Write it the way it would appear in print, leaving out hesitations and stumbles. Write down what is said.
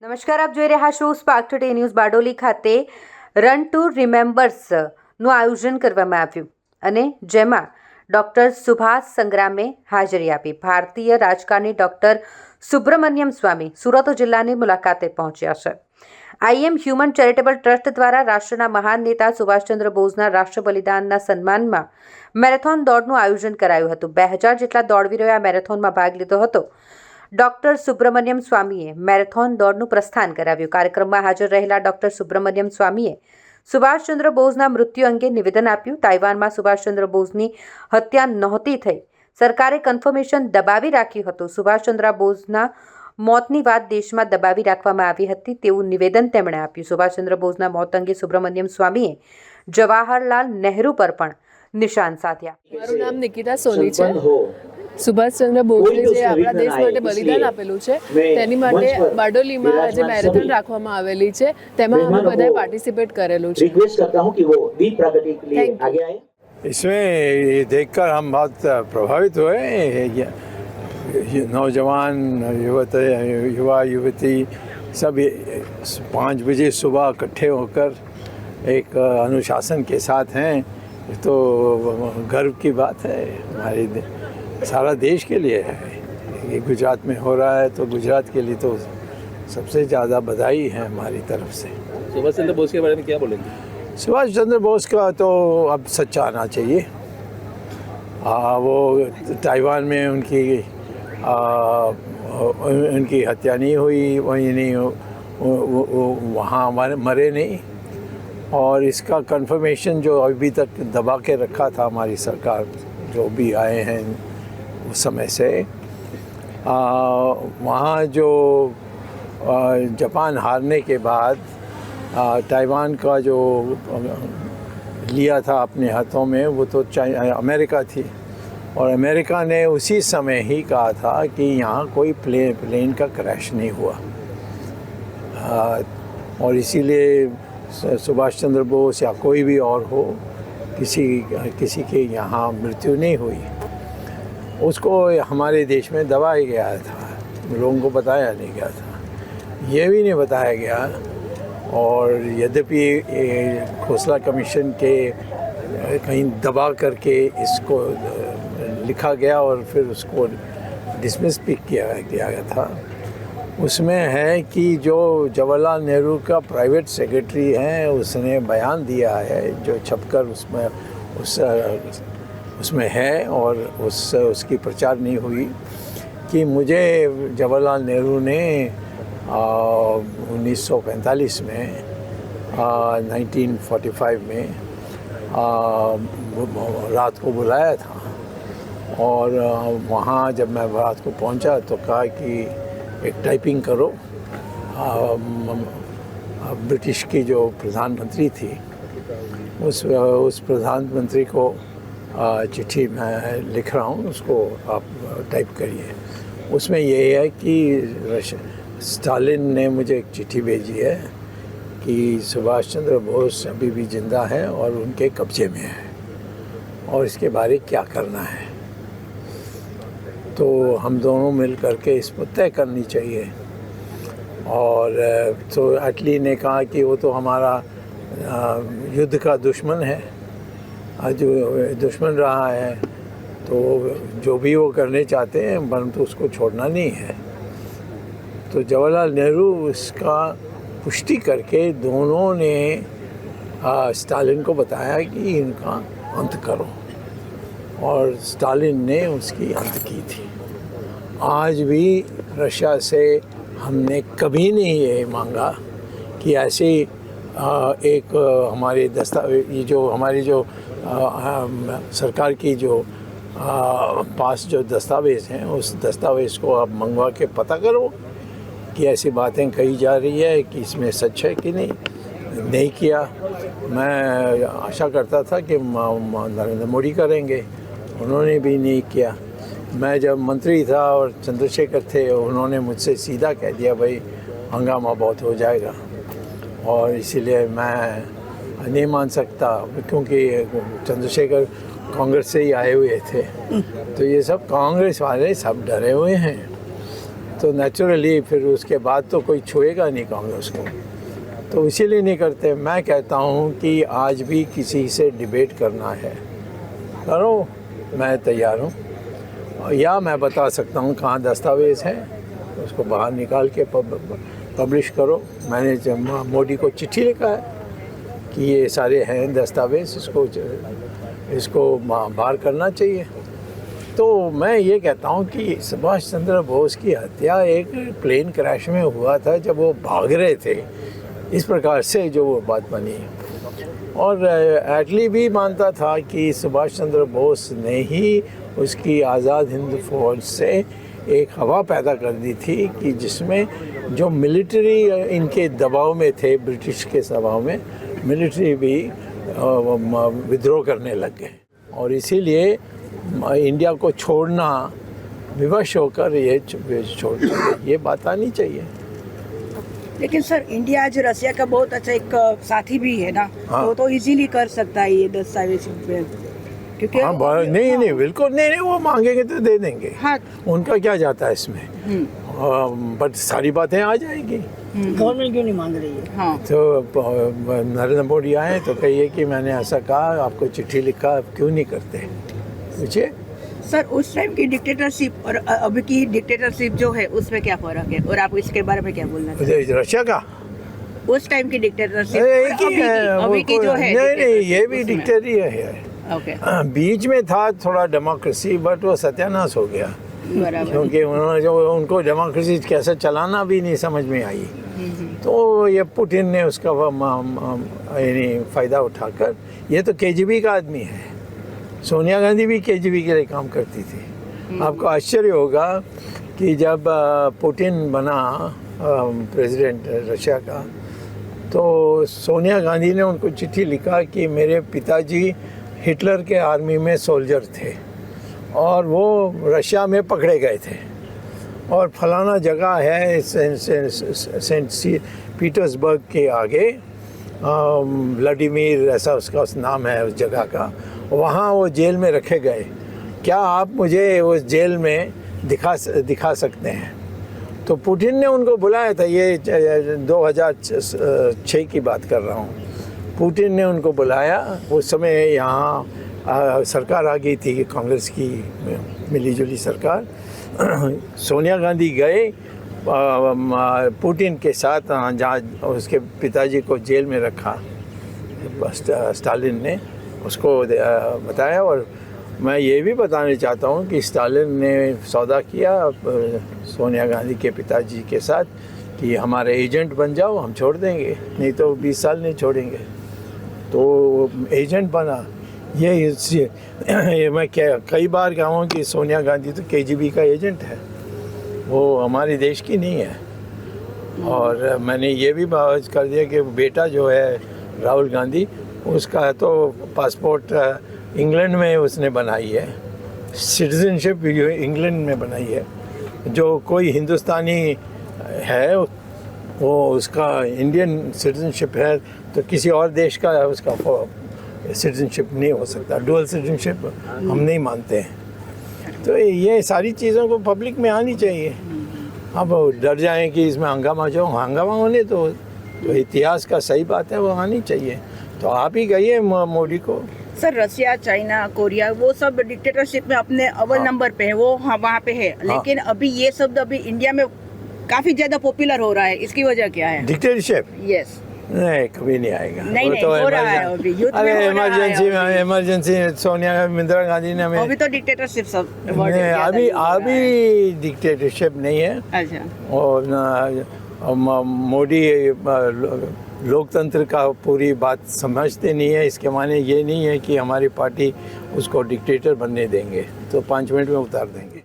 નમસ્કાર, આપ જોઈ રહ્યા છો સ્પાર્ક ટુડે ન્યૂઝ. બારડોલી ખાતે રન ટુ રિમેમ્બર્સનું આયોજન કરવામાં આવ્યું અને જેમાં ડૉક્ટર સુભાષ સંગ્રામે હાજરી આપી. ભારતીય રાજકારણી ડૉક્ટર સુબ્રમણ્યમ સ્વામી સુરત જિલ્લાની મુલાકાતે પહોંચ્યા છે. આઈએમ હ્યુમન ચેરિટેબલ ટ્રસ્ટ દ્વારા રાષ્ટ્રના મહાન નેતા સુભાષચંદ્ર બોઝના રાષ્ટ્ર બલિદાનના સન્માનમાં મેરેથોન દોડનું આયોજન કરાયું હતું. 2000 જેટલા દોડવીરોએ આ મેરેથોનમાં ભાગ લીધો હતો. ડૉક્ટર સુબ્રમણ્યમ સ્વામીએ મેરેથોન દોડનું પ્રસ્થાન કરાવ્યું. કાર્યક્રમમાં હાજર રહેલા ડૉક્ટર સુબ્રમણ્યમ સ્વામીએ સુભાષચંદ્ર બોઝના મૃત્યુ અંગે નિવેદન આપ્યું. તાઇવાનમાં સુભાષચંદ્ર બોઝની હત્યા નહોતી થઈ. સરકારે કન્ફર્મેશન દબાવી રાખ્યું હતું. સુભાષચંદ્ર બોઝના મોતની વાત દેશમાં દબાવી રાખવામાં આવી હતી તેવું નિવેદન તેમણે આપ્યું. સુભાષચંદ્ર બોઝના મોત અંગે સુબ્રમણ્યમ સ્વામીએ જવાહરલાલ નહેરુ પર પણ નિશાન સાધ્યા. મારું નામ નિકિતા સોની છે. સુભાષચંદ્ર બોઝે જે આપણા દેશ માટે બલિદાન આપેલું છે તેની માટે બારડોલીમાં આજે મેરેથોન રાખવામાં આવેલી છે. તેમાં અમે બધાએ પાર્ટિસિપેટ કરેલું છે. इसमें ये देखकर हम बहुत प्रभावित हुए. नौजवान युवा युवती सब 5 बजे सुबह इकट्ठे होकर एक अनुशासन के साथ हैं. तो गर्व की बात है. हमारे सारा देश के लिए है. ये गुजरात में हो रहा है तो गुजरात के लिए तो सबसे ज़्यादा बधाई है हमारी तरफ से. सुभाष चंद्र बोस के बारे में क्या बोलेंगे? सुभाष चंद्र बोस का तो अब सच्चा आना चाहिए. वो ताइवान में उनकी हत्या नहीं हुई, वहीं नहीं वहाँ मरे नहीं. और इसका कंफर्मेशन जो अभी तक दबा के रखा था हमारी सरकार जो भी आए हैं उस समय से, वहाँ जो जापान हारने के बाद ताइवान का जो लिया था अपने हाथों में वो तो अमेरिका थी. और अमेरिका ने उसी समय ही कहा था कि यहाँ कोई प्लेन का क्रैश नहीं हुआ. और इसीलिए सुभाष चंद्र बोस या कोई भी और हो, किसी के यहाँ मृत्यु नहीं हुई. उसको हमारे देश में दबाया गया था, लोगों को बताया नहीं गया था. ये भी नहीं बताया गया. और यद्यपि खोसला कमीशन के कहीं दबा करके इसको लिखा गया और फिर उसको डिसमिस भी किया गया था. उसमें है कि जो जवाहरलाल नेहरू का प्राइवेट सेक्रेटरी हैं उसने बयान दिया है जो छपकर उसमें है और उसकी प्रचार नहीं हुई कि मुझे जवाहरलाल नेहरू ने 1945 में 1945 में रात को बुलाया था. और वहाँ जब मैं रात को पहुँचा तो कहा कि एक टाइपिंग करो. ब्रिटिश की जो प्रधानमंत्री थी उस प्रधानमंत्री को चिट्ठी मैं लिख रहा हूँ, उसको आप टाइप करिए. उसमें ये है कि स्टालिन ने मुझे एक चिट्ठी भेजी है कि सुभाष चंद्र बोस अभी भी जिंदा है और उनके कब्जे में है और इसके बारे क्या करना है. तो हम दोनों मिल करके इसको तय करनी चाहिए. और तो अटली ने कहा कि वो तो हमारा युद्ध का दुश्मन है, जो दुश्मन रहा है, तो जो भी वो करने चाहते हैं परंतु उसको छोड़ना नहीं है. तो जवाहरलाल नेहरू इसका पुष्टि करके दोनों ने स्टालिन को बताया कि इनका अंत करो और स्टालिन ने उसकी अंत की थी. आज भी रशिया से हमने कभी नहीं ये मांगा कि ऐसे एक हमारे हमारी जो सरकार की जो पास जो दस्तावेज़ हैं उस दस्तावेज़ को आप मंगवा के पता करो कि ऐसी बातें कही जा रही है कि इसमें सच है कि नहीं किया. मैं आशा करता था कि नरेंद्र मोदी करेंगे, उन्होंने भी नहीं किया. मैं जब मंत्री था और चंद्रशेखर थे उन्होंने मुझसे सीधा कह दिया भाई हंगामा बहुत हो जाएगा. और इसीलिए मैं नहीं मान सकता क्योंकि चंद्रशेखर कांग्रेस से ही आए हुए थे. तो ये सब कांग्रेस वाले सब डरे हुए हैं. तो तो नेचुरली फिर उसके बाद तो कोई छुएगा नहीं कांग्रेस को, तो इसीलिए नहीं करते। मैं कहता हूँ कि आज भी किसी से डिबेट करना है, करो, मैं तैयार हूँ। या मैं बता सकता हूँ कहाँ दस्तावेज़ हैं, उसको बाहर निकाल के पब्लिश करो। मैंने मोदी को चिट्ठी लिखा है कि ये सारे हैं दस्तावेज़, इसको बाहर करना चाहिए। तो मैं ये कहता हूँ कि सुभाष चंद्र बोस की हत्या एक प्लेन क्रैश में हुआ था जब वो भाग रहे थे, इस प्रकार से जो वो बात बनी। और एटली भी मानता था कि सुभाष चंद्र बोस ने ही उसकी आज़ाद हिंद फौज से एक हवा पैदा कर दी थी कि जिसमें जो मिलिट्री इनके दबाव में थे, ब्रिटिश के दबाव में, मिलिट्री भी विद्रोह करने लग गए। और इसीलिए इंडिया को छोड़ना, विवश होकर ये छोड़ना, ये बात आनी चाहिए। लेकिन सर, इंडिया आज रसिया का बहुत अच्छा एक साथी भी है ना, हाँ। तो इजीली कर सकता है ये दस्तावेज, क्योंकि हाँ, नहीं बिल्कुल नहीं, वो मांगेंगे तो दे देंगे। हाँ। उनका क्या जाता है इसमें, बट सारी बातें आ जाएगी। गवर्नमेंट क्यों नहीं मांग रही है? हाँ। तो नरेंद्र मोदी आए तो कहिए कि मैंने ऐसा कहा, आपको चिट्ठी लिखा, आप क्यों नहीं करते, पूछिए। सर, उस टाइम की डिक्टेटरशिप और अभी की डिक्टेटरशिप जो है उसमें क्या फर्क है, और आप इसके बारे में क्या बोलना चाहते हैं? रशिया का उस टाइम की डिक्टेटरशिप एक ही है, अभी की जो है, नहीं, ये भी डिक्टेटरी है। ओके, बीच में था थोड़ा डेमोक्रेसी, बट वो सत्यानाश हो गया, बराबर। क्योंकि उन्होंने जो उनको डेमोक्रेसी कैसे चलाना भी नहीं समझ में आई। तो ये पुतिन ने उसका यानी फ़ायदा उठाकर, ये तो केजीबी का आदमी है, सोनिया गांधी भी केजीबी के लिए काम करती थी। आपको आश्चर्य होगा कि जब पुतिन बना प्रेसिडेंट रशिया का, तो सोनिया गांधी ने उनको चिट्ठी लिखा कि मेरे पिताजी हिटलर के आर्मी में सोल्जर थे और वो रशिया में पकड़े गए थे, और फलाना जगह है सेंट पीटर्सबर्ग के आगे, व्लादिमीर ऐसा उसका नाम है उस जगह का, वहाँ वो जेल में रखे गए। क्या आप मुझे उस जेल में दिखा सकते हैं? तो पुतिन ने उनको बुलाया था, ये 2006 की बात कर रहा हूँ। पुतिन ने उनको बुलाया, उस समय यहाँ सरकार आ गई थी कांग्रेस की मिलीजुली सरकार। सोनिया गांधी गए पुतिन के साथ, जहाँ उसके पिताजी को जेल में रखा, स्टालिन ने उसको बताया। और मैं ये भी बताना चाहता हूँ कि स्टालिन ने सौदा किया सोनिया गांधी के पिताजी के साथ कि हमारे एजेंट बन जाओ, हम छोड़ देंगे, नहीं तो 20 साल नहीं छोड़ेंगे। तो एजेंट बना। ये मैं कई बार कहा हूँ कि सोनिया गांधी तो केजीबी का एजेंट है, वो हमारे देश की नहीं है। और मैंने ये भी बात कर दिया कि बेटा जो है राहुल गांधी, उसका तो पासपोर्ट इंग्लैंड में उसने बनाई है, सिटीजनशिप इंग्लैंड में बनाई है। जो कोई हिंदुस्तानी है वो उसका इंडियन सिटीजनशिप है, तो किसी और देश का उसका सिटीजनशिप नहीं हो सकता। डुअल सिटीजनशिप हम नहीं मानते हैं। तो ये सारी चीज़ों को पब्लिक में आनी चाहिए। अब डर जाएं कि इसमें हंगामा होने तो इतिहास का सही बात है, वो आनी चाहिए। तो आप ही कहिए मोदी को। सर, रशिया, चाइना, कोरिया, वो सब डिक्टेटरशिप में अपने अव्वल नंबर पे है, वो वहाँ पे है। लेकिन अभी ये शब्द अभी इंडिया में काफी ज्यादा पॉपुलर हो रहा है, इसकी वजह क्या है? डिक्टेटरशिप? यस। नहीं, कभी नहीं आएगा। नहीं, तो हो रहा है अभी, यूथ में हो रहा है। इमरजेंसी सोनिया इंदिरा गांधी ने हमें अभी तो डिक्टेटरशिप सब अभी डिक्टेटरशिप नहीं है। अच्छा। और मोदी लोकतंत्र का पूरी बात समझते नहीं है। इसके माने ये नहीं है कि हमारी पार्टी उसको डिक्टेटर बनने देंगे, तो 5 मिनट में उतार देंगे।